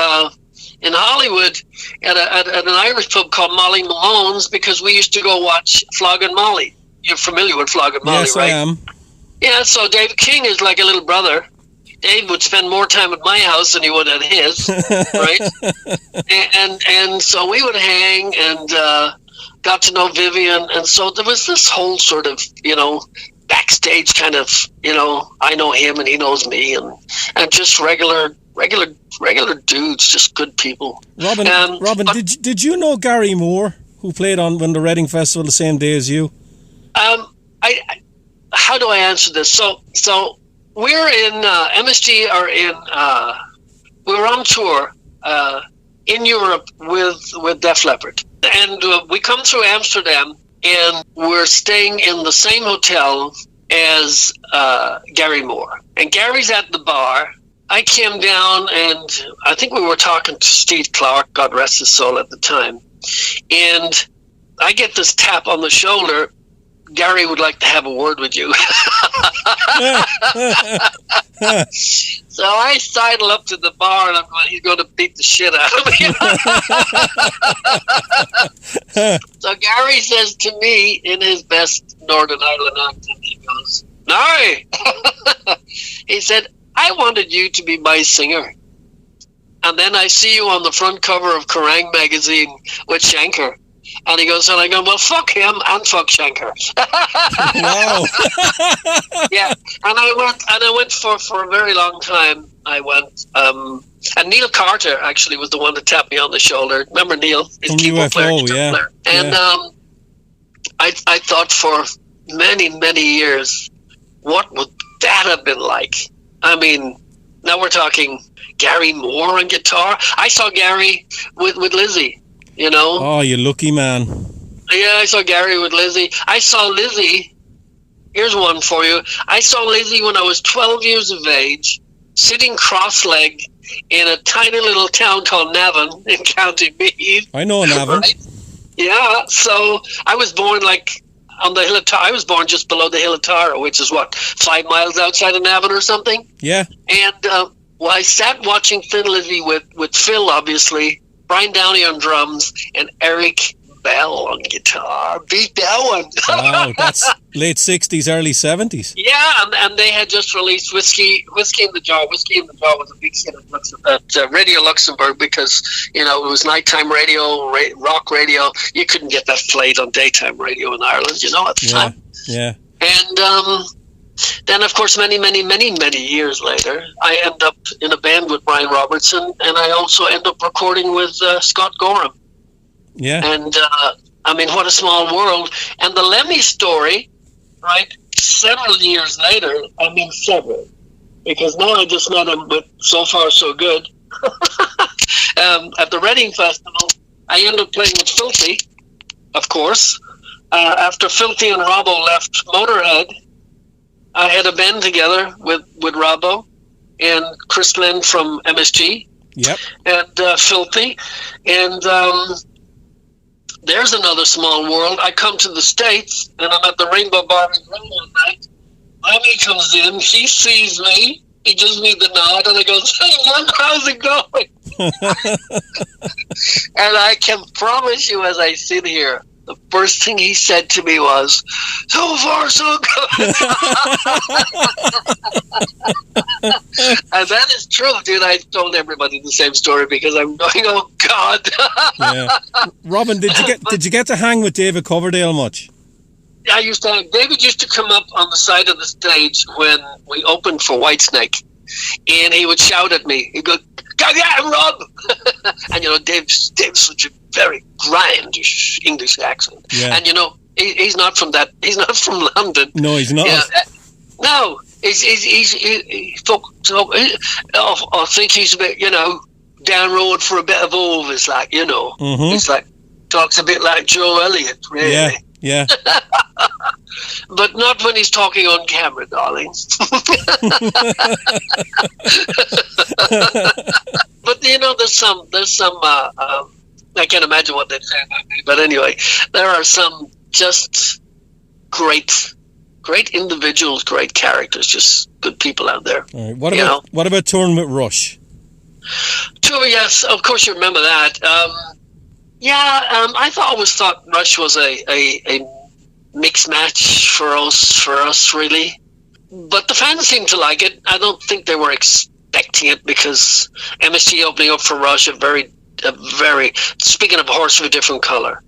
in Hollywood at an Irish pub called Molly Malone's, because we used to go watch Flogging Molly. You're familiar with Flogging Molly, yes, right? I am. Yeah. So Dave King is like a little brother. Dave would spend more time at my house than he would at his, right? And so we would hang and. Got to know Vivian, and so there was this whole sort of, backstage kind of, I know him and he knows me, and just regular dudes, just good people. Robin, did you know Gary Moore, who played on the Reading Festival the same day as you? How do I answer this? So we're in MSG are in. We were on tour in Europe with Def Leppard. And we come through Amsterdam, and we're staying in the same hotel as Gary Moore. And Gary's at the bar. I came down, and I think we were talking to Steve Clark, God rest his soul, at the time. And I get this tap on the shoulder. Gary would like to have a word with you. So I sidle up to the bar, and I'm going, he's going to beat the shit out of me. So Gary says to me in his best Northern Ireland accent, he goes, "No." He said, "I wanted you to be my singer. And then I see you on the front cover of Kerrang magazine with Shanker." And he goes, and I go, "Well, fuck him and fuck Shanker." Wow. Yeah. And I went for a very long time. I went, and Neil Carter actually was the one that tapped me on the shoulder. Remember Neil? His From keyboard player, UFO, guitar yeah. player. And I thought for many, many years, what would that have been like? I mean, now we're talking Gary Moore on guitar. I saw Gary with Lizzie, Oh, you lucky man. Yeah, I saw Gary with Lizzie. I saw Lizzie. Here's one for you. I saw Lizzie when I was 12 years of age, sitting cross-legged in a tiny little town called Navan in County Meath. I know Navan. Right? Yeah, so I was born on the hill of Tara. I was born just below the hill of Tara, which is 5 miles outside of Navan or something? Yeah. And I sat watching Thin Lizzy with Phil, obviously, Brian Downey on drums, and Eric Bell on guitar. Beat that one. Wow, that's late 60s, early 70s. Yeah, and they had just released Whiskey in the Jar. Whiskey in the Jar was a big hit at Radio Luxembourg because, it was nighttime radio, rock radio. You couldn't get that played on daytime radio in Ireland, at the time. Yeah. And then, of course, many, many, many, many years later, I end up in a band with Brian Robertson, and I also end up recording with Scott Gorham. Yeah. And I mean, what a small world. And the Lemmy story, right, several years later, I mean several, because now I just met him, but so far so good. At the Reading Festival, I ended up playing with Filthy, of course. After Filthy and Robbo left Motorhead, I had a band together with Robbo and Chris Glenn from MSG. Yep. And Filthy. And there's another small world. I come to the States, and I'm at the Rainbow Bar and Grill one night. Lemmy comes in, he sees me, he gives me the nod, and he goes, "Hey, Lem, how's it going?" And I can promise you, as I sit here, the first thing he said to me was, "So far, so good." And that is true, dude. I told everybody the same story because I'm going, "Oh God." Yeah. Robin, did you get to hang with David Coverdale much? David used to come up on the side of the stage when we opened for Whitesnake, and he would shout at me. He'd go, "Go get him, Rob!" And Dave's such a very grand English accent, and he's not from that. He's not from London. No, he's not. Yeah, no, I think he's a bit, down road for a bit of Elvis, like, He's like, talks a bit like Joe Elliott, really. Yeah. But not when he's talking on camera, darling. But there's some. I can't imagine what they'd say about me. But anyway, there are some just great individuals, great characters, just good people out there. All right. What about touring with Rush? Tour, yes, of course you remember that. I always thought Rush was a mixed match for us really, but the fans seemed to like it. I don't think they were expecting it because MSG opening up for Rush, a very speaking of a horse of a different color,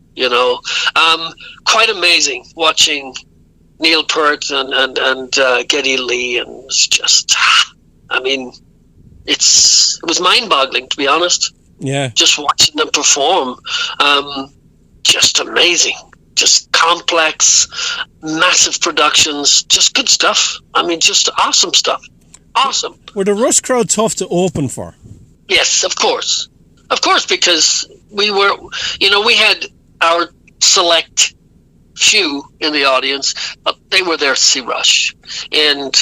quite amazing watching Neil Peart and Geddy Lee, and it was just, it was mind-boggling, to be honest. Yeah, just watching them perform, just amazing. Just complex, massive productions, just good stuff. Just awesome stuff. Awesome. Were the Rush crowd tough to open for? Yes, of course. Of course, because we had our select few in the audience, but they were there to see Rush. And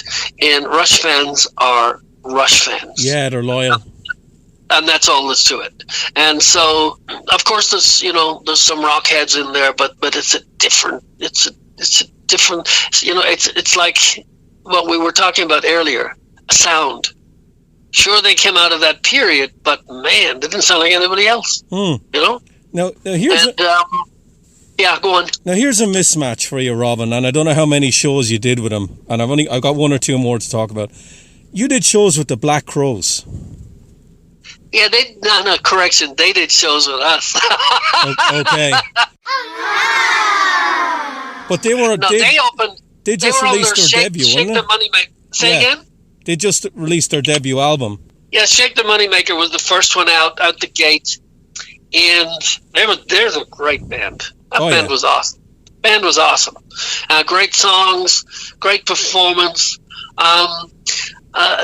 Rush fans are Rush fans. Yeah, they're loyal. And that's all there's to it. And so, of course, there's some rock heads in there, but it's a different. It's like what we were talking about earlier. A sound. Sure, they came out of that period, but man, they didn't sound like anybody else. Now here's go on. Now here's a mismatch for you, Robin, and I don't know how many shows you did with him, and I've got one or two more to talk about. You did shows with the Black Crowes. Yeah, correction. They did shows with us. Okay. But they opened. They just released their debut, Shake the Moneymaker. Say again? They just released their debut album. Yeah, Shake the Moneymaker was the first one out the gate, and there's a great band. That band was awesome. Band was awesome. Great songs, great performance.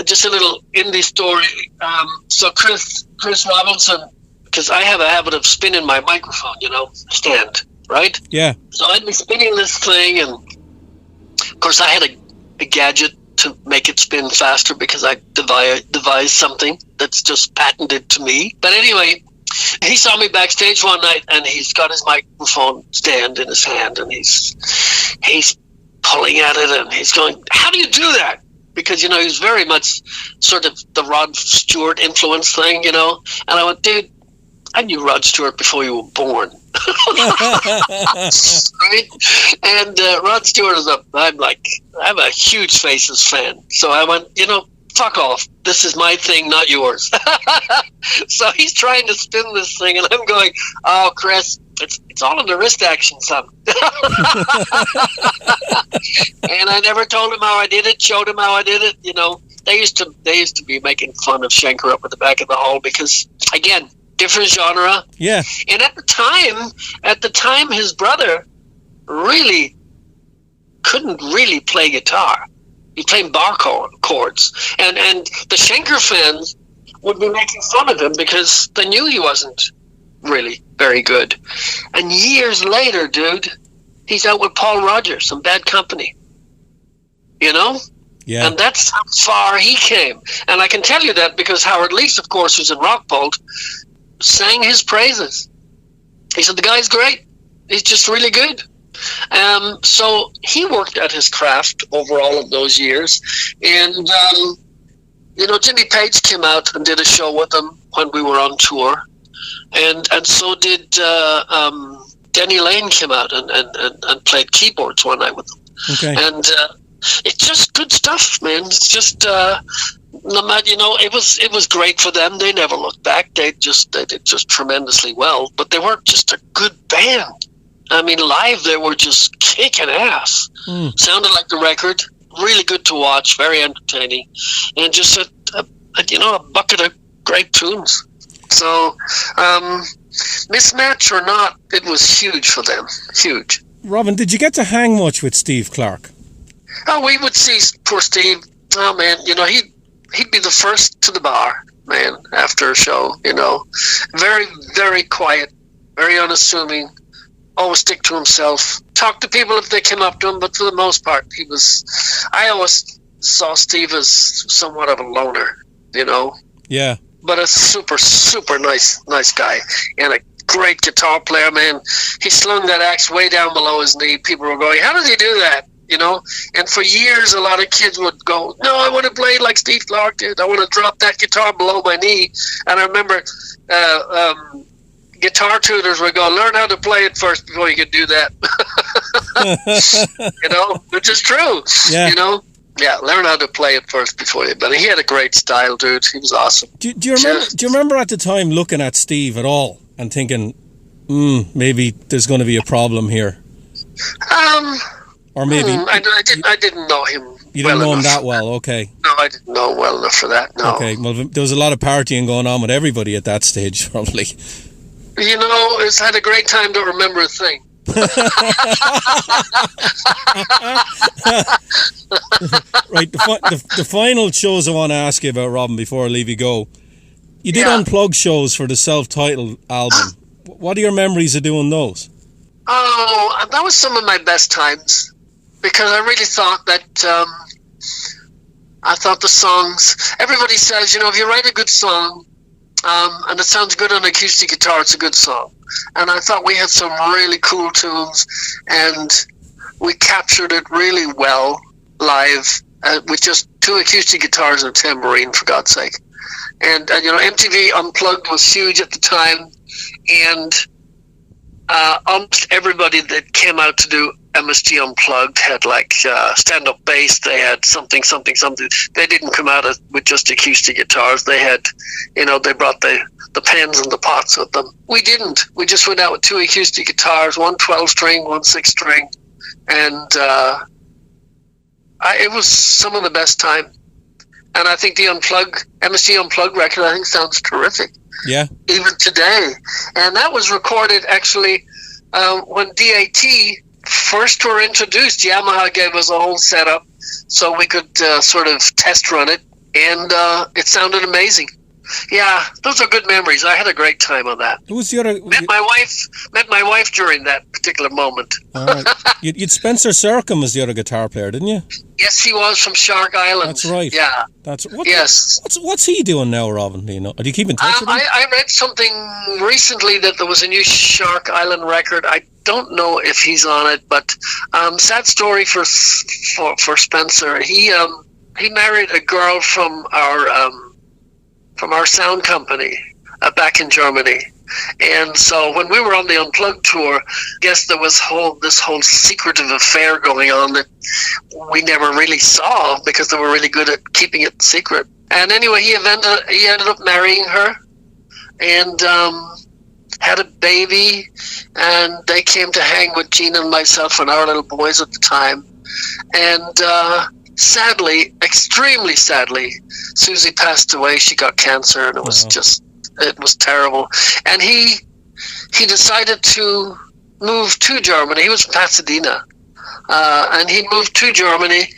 Just a little indie story. So Chris Robinson, because I have a habit of spinning my microphone, stand, right? Yeah. So I'd be spinning this thing, and of course I had a gadget to make it spin faster because I devised something that's just patented to me. But anyway, he saw me backstage one night, and he's got his microphone stand in his hand, and he's pulling at it, and he's going, "How do you do that?" Because, he's very much sort of the Rod Stewart influence thing, And I went, "Dude, I knew Rod Stewart before you were born." Right? And Rod Stewart I'm a huge Faces fan. So I went, fuck off. This is my thing, not yours. So he's trying to spin this thing, and I'm going, "Oh, Chris, it's all in the wrist action, son." And I never told him how I did it, showed him how I did it. They used to be making fun of Schenker up at the back of the hall because, again, different genre. Yeah. And at the time, his brother really couldn't really play guitar. He played bar chords, and the Schenker fans would be making fun of him because they knew he wasn't really very good. And years later, dude, he's out with Paul Rodgers, some Bad Company. You know? Yeah. And that's how far he came. And I can tell you that because Howard Leese, of course, who's in Rockbolt, sang his praises. He said, the guy's great. He's just really good. So he worked at his craft over all of those years. And, Jimmy Page came out and did a show with him when we were on tour. And so did Denny Lane came out and played keyboards one night with him. Okay. And it's just good stuff, man. It's just, it was great for them. They never looked back. They did just tremendously well. But they weren't just a good band. I mean, live, they were just kicking ass. Sounded like the record. Really good to watch. Very entertaining. And just a bucket of great tunes. So, mismatch or not, it was huge for them. Huge. Robin, did you get to hang much with Steve Clark? Oh, we would see poor Steve. Oh, man, he'd be the first to the bar, man, after a show, Very, very quiet, very unassuming. Always stick to himself. Talk to people if they came up to him, but for the most part, I always saw Steve as somewhat of a loner, Yeah. But a super, super nice guy. And a great guitar player, man. He slung that axe way down below his knee. People were going, how does he do that? And for years, a lot of kids would go, no, I want to play like Steve Clark did. I want to drop that guitar below my knee. And I remember guitar tutors would go, learn how to play it first before you could do that. Which is true. Yeah. Yeah, learn how to play it first before you. But he had a great style, dude. He was awesome. Do you remember at the time looking at Steve at all and thinking, maybe there's going to be a problem here? Or maybe I didn't know him. You didn't know him enough. that well, okay. No, I didn't know him well enough for that. No. Okay, well, there was a lot of partying going on with everybody at that stage, probably. It's had a great time, don't remember a thing. Right, the final shows I want to ask you about, Robin, before I leave you go. You did unplug shows for the self-titled album. What are your memories of doing those? Oh, that was some of my best times because I really thought that the songs, everybody says, if you write a good song and it sounds good on acoustic guitar, it's a good song. And I thought we had some really cool tunes and we captured it really well live with just 2 acoustic guitars and a tambourine, for God's sake. And MTV Unplugged was huge at the time, and almost everybody that came out to do MSG Unplugged had like stand-up bass. They had something. They didn't come out with just acoustic guitars. They had, they brought the pans and the pots with them. We didn't. We just went out with 2 acoustic guitars, one 12-string, one 6-string, and it was some of the best time. And I think the MSG Unplugged record, I think sounds terrific. Yeah. Even today. And that was recorded actually when DAT first were introduced. Yamaha gave us a whole setup so we could sort of test run it. And it sounded amazing. Yeah, those are good memories. I had a great time on that. Who was the other? Met my wife during that particular moment. All right. You'd Spencer Sercom as the other guitar player, didn't you? Yes, he was from Shark Island. That's right. Yeah. Yes. What's he doing now, Robin? Do you know? Do you keep in touch with him? I read something recently that there was a new Shark Island record. I don't know if he's on it, but sad story for Spencer. He married a girl from our sound company back in Germany. And so when we were on the Unplugged tour, I guess there was this whole secretive affair going on that we never really saw because they were really good at keeping it secret. And anyway, he ended up marrying her and had a baby, and they came to hang with Gina and myself and our little boys at the time. And sadly, extremely sadly, Susie passed away. She got cancer, and it was just It was terrible. And he decided to move to Germany. He was from Pasadena. And he moved to Germany.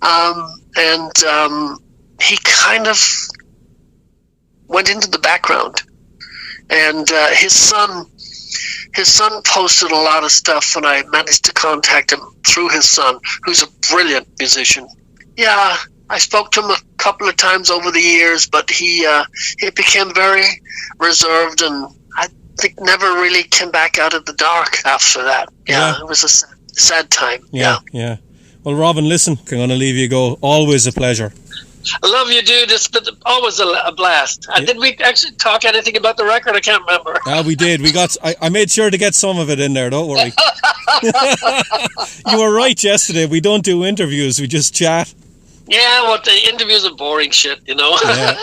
And he kind of went into the background. And his son posted a lot of stuff, and I managed to contact him through his son, who's a brilliant musician. Yeah, I spoke to him a couple of times over the years, but he became very reserved, and I think never really came back out of the dark after that. Yeah. It was a sad time. Yeah. Well, Robin, listen, I'm going to leave you go. Always a pleasure. I love you, dude. It's been always a blast. Did we actually talk anything about the record? I can't remember. We did. I made sure to get some of it in there. Don't worry. You were right yesterday. We don't do interviews. We just chat. Yeah, well, the interviews are boring shit, you know. Yeah,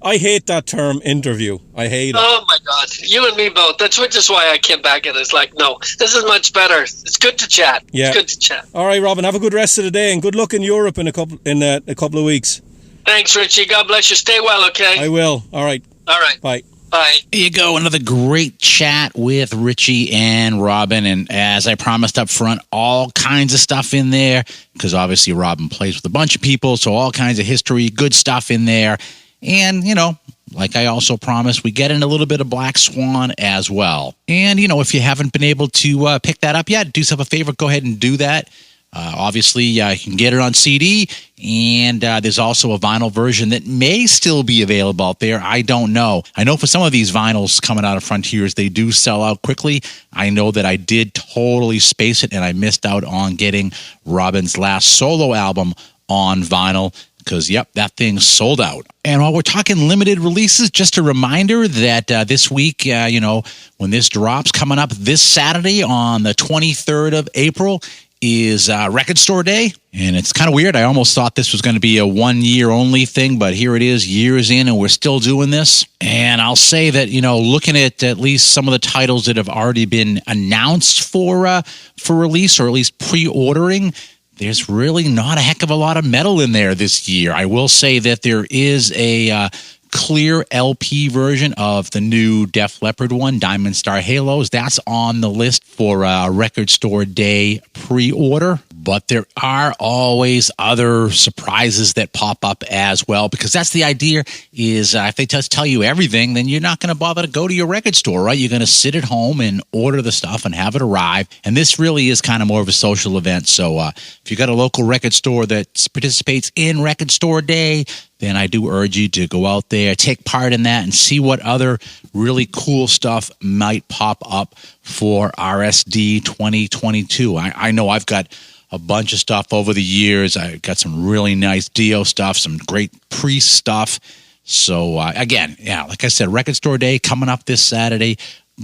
I hate that term, interview. I hate it. Oh my God, you and me both. That's which is why I came back and it's like, no, this is much better. It's good to chat. Yeah. It's good to chat. All right, Robin. Have a good rest of the day and good luck in Europe in a couple of weeks. Thanks, Richie. God bless you. Stay well, okay? I will. All right. Bye. Bye. There you go. Another great chat with Richie and Robin. And as I promised up front, all kinds of stuff in there because obviously Robin plays with a bunch of people. So all kinds of history, good stuff in there. And, you know, like I also promised, we get in a little bit of Black Swan as well. And, you know, if you haven't been able to pick that up yet, do yourself a favor, go ahead and do that. Obviously, you can get it on CD, and there's also a vinyl version that may still be available out there. I don't know. I know for some of these vinyls coming out of Frontiers, they do sell out quickly. I know that I did totally space it, and I missed out on getting Robin's last solo album on vinyl because, yep, that thing sold out. And while we're talking limited releases, just a reminder that this week, you know, when this drops coming up this Saturday on the 23rd of April, is Record Store Day, and it's kind of weird. I almost thought this was going to be a 1 year only thing, but here it is, years in, and we're still doing this. And I'll say that, you know, looking at least some of the titles that have already been announced for release, or at least pre-ordering, there's really not a heck of a lot of metal in there this year. I will say that there is a clear LP version of the new Def Leppard one, Diamond Star Halos. That's on the list for Record Store Day pre-order. But there are always other surprises that pop up as well, because that's the idea is if they just tell you everything, then you're not going to bother to go to your record store, right? You're going to sit at home and order the stuff and have it arrive. And this really is kind of more of a social event. So if you got a local record store that participates in Record Store Day, then I do urge you to go out there, take part in that, and see what other really cool stuff might pop up for RSD 2022. I know I've got a bunch of stuff over the years. I've got some really nice Dio stuff, some great Priest stuff. So, again, yeah, like I said, Record Store Day coming up this Saturday.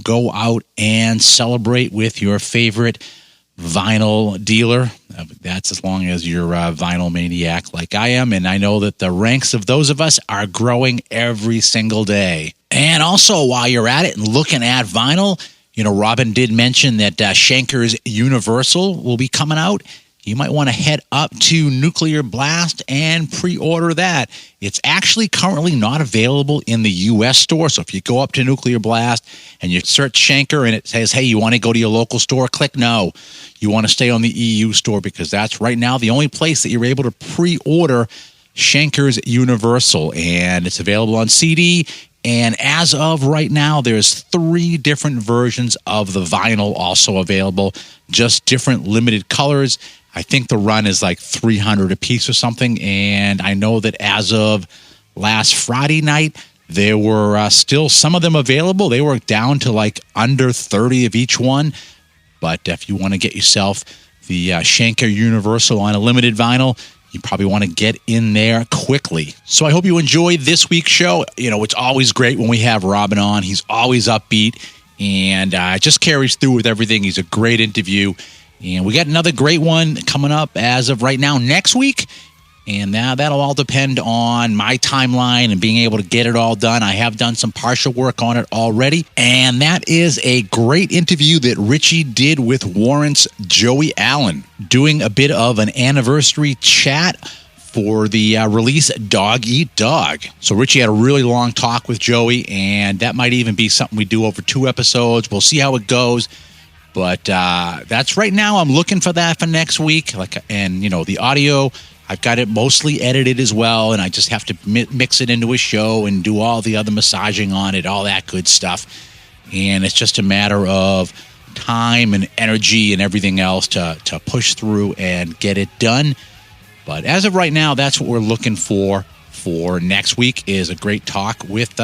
Go out and celebrate with your favorite vinyl dealer. That's as long as you're a vinyl maniac like I am, and I know that the ranks of those of us are growing every single day. And also, while you're at it and looking at vinyl, you know, Robin did mention that Schenker's Universal will be coming out. You might want to head up to Nuclear Blast and pre-order that. It's actually currently not available in the U.S. store. So if you go up to Nuclear Blast and you search Schenker and it says, hey, you want to go to your local store? Click no. You want to stay on the EU store because that's right now the only place that you're able to pre-order Schenker's Universal. And it's available on CD. And as of right now, there's 3 different versions of the vinyl also available, just different limited colors. I think the run is like $300 a piece or something. And I know that as of last Friday night, there were still some of them available. They were down to like under 30 of each one. But if you want to get yourself the Schenker Universal on a limited vinyl, you probably want to get in there quickly. So I hope you enjoyed this week's show. You know, it's always great when we have Robin on. He's always upbeat and just carries through with everything. He's a great interview. And we got another great one coming up as of right now next week. And now that'll all depend on my timeline and being able to get it all done. I have done some partial work on it already. And that is a great interview that Richie did with Warrant's Joey Allen, doing a bit of an anniversary chat for the release Dog Eat Dog. So Richie had a really long talk with Joey, and that might even be something we do over 2 episodes. We'll see how it goes. But that's right now. I'm looking for that for next week. And the audio, I've got it mostly edited as well, and I just have to mix it into a show and do all the other massaging on it, all that good stuff. And it's just a matter of time and energy and everything else to push through and get it done. But as of right now, that's what we're looking for next week is a great talk with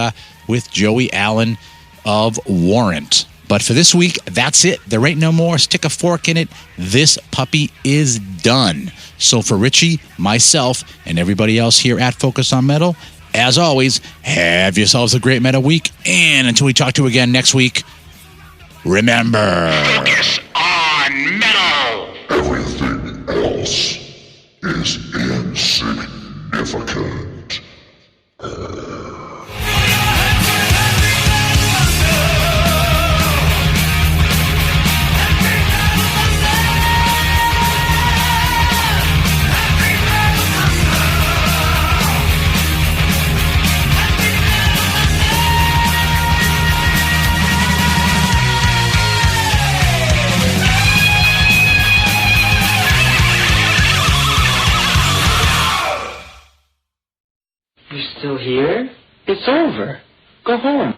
Joey Allen of Warrant. But for this week, that's it. There ain't no more. Stick a fork in it. This puppy is done. So for Richie, myself, and everybody else here at Focus on Metal, as always, have yourselves a great metal week. And until we talk to you again next week, remember... Focus on Metal! Everything else is insignificant. You're still here? It's over. Go home.